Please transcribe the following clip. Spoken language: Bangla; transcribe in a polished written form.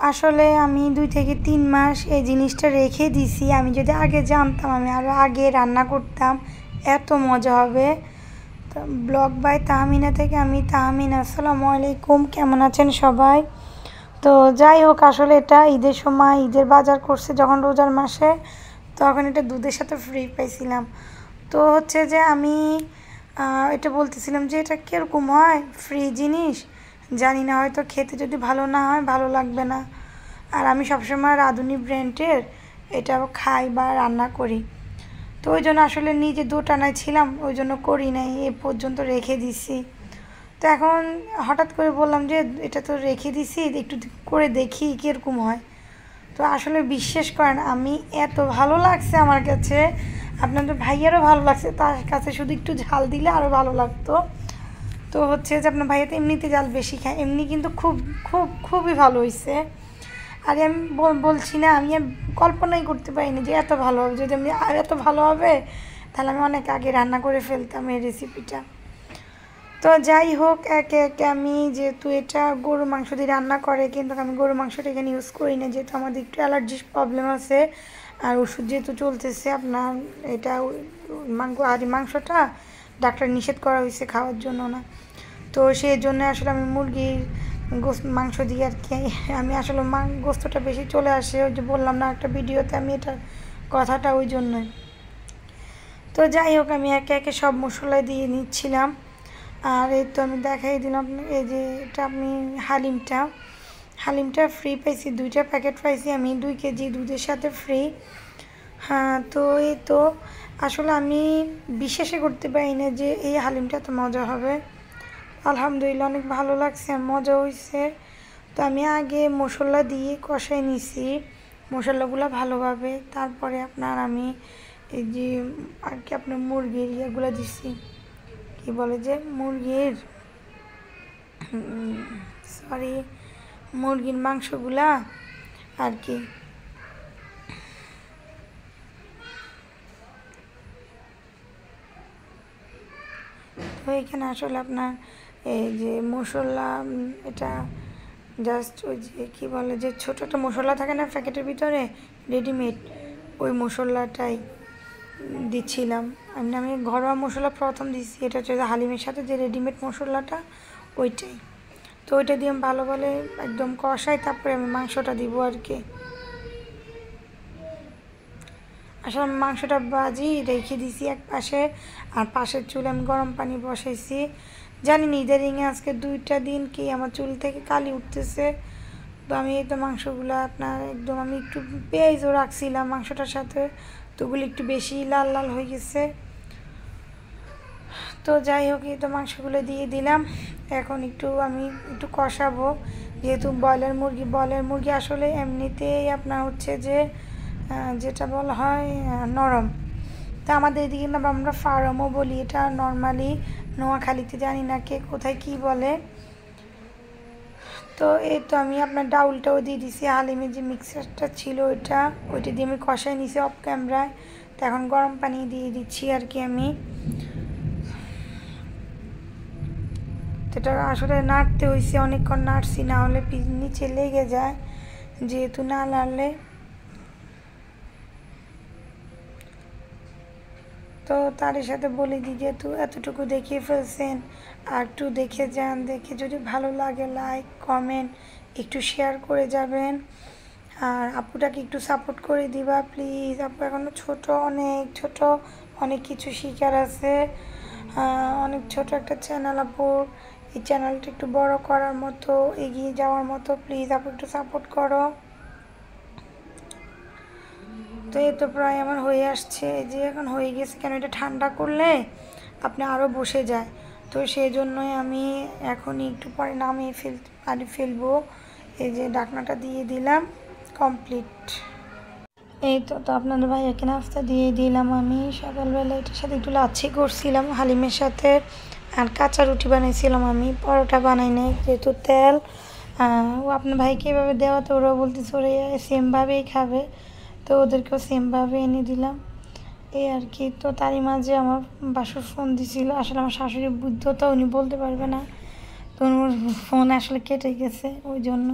আসলে আমি 2 থেকে 3 মাস এই জিনিসটা রেখে দিছি। আমি যদি আগে জানতাম আমি আরও আগে রান্না করতাম, এত মজা হবে। তো ব্লগ বাই তাহমিনা থেকে আমি তাহমিনা। আসসালামু আলাইকুম, কেমন আছেন সবাই? তো যাই হোক, আসলে এটা ঈদের সময় ঈদের বাজার করছে যখন রোজার মাসে, তখন এটা দুধের সাথে ফ্রি পাইছিলাম। তো হচ্ছে যে আমি এটা বলতেছিলাম যে এটা কীরকম হয় ফ্রি জিনিস, জানি না, হয়তো খেতে যদি ভালো না হয় ভালো লাগবে না। আর আমি সবসময় রাঁধুনি ব্র্যান্ডের এটা খাই বা রান্না করি। তো ওই জন্য আসলে নিজে দোটানায় ছিলাম, ওই জন্য করি নাই, এ পর্যন্ত রেখে দিছি। তো এখন হঠাৎ করে বললাম যে এটা তো রেখে দিছি, একটু করে দেখি কীরকম হয়। তো আসলে বিশ্বাস করেন, আমি এত ভালো লাগছে আমার কাছে, আপনাদের ভাইয়ারও ভালো লাগছে, তার কাছে শুধু একটু ঝাল দিলে আরও ভালো লাগতো। তো হচ্ছে যে আপনার ভাইয়া তো এমনিতে ঝাল বেশি খায়, এমনি কিন্তু খুবই ভালো হয়েছে। আর আমি বলছি না, আমি কল্পনাই করতে পারিনি যে এত ভালো হবে। যদি আমি আর এত ভালো হবে তাহলে আমি অনেক আগে রান্না করে ফেলতাম এই রেসিপিটা। তো যাই হোক, একে একে আমি, যেহেতু এটা গরু মাংস দিয়ে রান্না করে, কিন্তু আমি গরু মাংসটা এখানে ইউজ করি না, যেহেতু আমাদের একটু অ্যালার্জির প্রবলেম আছে। আর ওষুধ যেহেতু চলতেছে আপনার, এটা মাংসটা ডাক্তার নিষেধ করা হয়েছে খাওয়ার জন্য না। তো সেই জন্য আসলে আমি মুরগির মাংস দিয়ে আর কি, আমি আসলে গোস্তটা বেশি চলে আসে, ওই যে বললাম না একটা ভিডিওতে আমি এটার কথাটা, ওই জন্যই। তো যাই হোক, আমি একে একে সব মশলা দিয়ে নিচ্ছিলাম। আর এই তো আমি দেখাই দিলাম, এই যে এটা আমি হালিমটা ফ্রি পাইছি, 2টা প্যাকেট পাইছি আমি, 2 কেজি দুধের সাথে ফ্রি। হ্যাঁ, তো এই তো আসলে আমি বিশ্বাসই করতে পারি না যে এই হালিমটা এত মজা হবে। আলহামদুলিল্লাহ, অনেক ভালো লাগছে, মজা হয়েছে। তো আমি আগে মশলা দিয়ে কষাই নিছি মশলাগুলো ভালোভাবে, তারপরে আপনার আমি এই যে আর কি আপনার মুরগির ইয়েগুলো দিছি, কি বলে যে মুরগির মাংসগুলা আর কি। তো এখানে আসলে আপনার এই যে মশলা, এটা জাস্ট ওই যে কী বলে যে ছোটো একটা মশলা থাকে না প্যাকেটের ভিতরে রেডিমেড, ওই মশলাটাই দিচ্ছিলাম। আমি ঘরোয়া মশলা প্রথম দিচ্ছি, এটা হচ্ছে হালিমের সাথে যে রেডিমেড মশলাটা, ওইটাই। তো ওইটা দিয়ে আমি ভালো বলে একদম কষাই, তারপরে আমি মাংসটা দিব আর কি। আসলে আমি মাংসটা বাজি রেখে দিছি এক পাশে, আর পাশের চুলে আমি গরম পানি বসাইছি। জানি না ইদারিংয়ে আজকে 2টা দিন কি আমার চুল থেকে কালি উঠতেছে। তো আমি এই তো মাংসগুলো আপনার একদম, আমি একটু পেঁয়াজও রাখছিলাম মাংসটার সাথে, তো ওগুলো একটু বেশি লাল লাল হয়ে গেছে। তো যাই হোক, এই তো মাংসগুলো দিয়ে দিলাম। এখন আমি একটু কষাবো, যেহেতু ব্রয়লার মুরগি আসলে এমনিতেই আপনার হচ্ছে যে যেটা বলা হয় নরম। তা আমাদের এদিকে না আমরা ফার্মও বলি, এটা নর্মালি নোয়াখালীতে, জানি না কে কোথায় কি বলে। তো এই তো আমি আপনার ডাউলটাও দিয়ে দিছি, হালিমের যে মিক্সারটা ছিল ওইটা দিয়ে আমি কষাই নিছি অফ ক্যামেরায়। তো এখন গরম পানি দিয়ে দিচ্ছি আর কি আমি। এটা আসলে নাড়তে হয়েছে, অনেকক্ষণ নাড়ছি, না হলে নিচে লেগে যায়, যেহেতু না নাড়লে। তো তারই সাথে বলে দিই, যেহেতু এতটুকু দেখিয়ে ফেলছেন, আর একটু দেখে যান, দেখে যদি ভালো লাগে লাইক কমেন্ট একটু শেয়ার করে যাবেন। আর আপুটাকে একটু সাপোর্ট করে দিবা প্লিজ। আপু এখনও অনেক কিছু শিখার আছে, অনেক ছোট একটা চ্যানেল আপুর। এই চ্যানেলটা একটু বড় করার মতো, এগিয়ে যাওয়ার মতো, প্লিজ আপু একটু সাপোর্ট করো। তো এই তো প্রায় আমার হয়ে আসছে, যে এখন হয়ে গেছে, কেন এটা ঠান্ডা করলে আপনি আরও বসে যায়। তো সেই জন্যই আমি এখনই একটু পরে নামিয়ে ফেলবো। এই যে ঢাকনাটা দিয়ে দিলাম, কমপ্লিট। এই তো আপনাদের ভাইয়াকে নাস্তা দিয়ে দিলাম আমি সকালবেলা। এটার সাথে একটু লাচ্ছি করছিলাম হালিমের সাথে, আর কাঁচা রুটি বানাইছিলাম আমি, পরোটা বানাই নাই যেহেতু তেল। ও আপনার ভাইকে এভাবে দেওয়া, তো ওরাও বলতেছে ওরা সেমভাবেই খাবে, তো ওদেরকেও সেমভাবে এনে দিলাম, এই আর কি। তো তারই মাঝে আমার বাসুর ফোন দিছিল, আসলে আমার শাশুড়ি বুদ্ধতা, উনি বলতে পারবে না, তো ওর ফোন আসলে কেটে গেছে, ওই জন্য।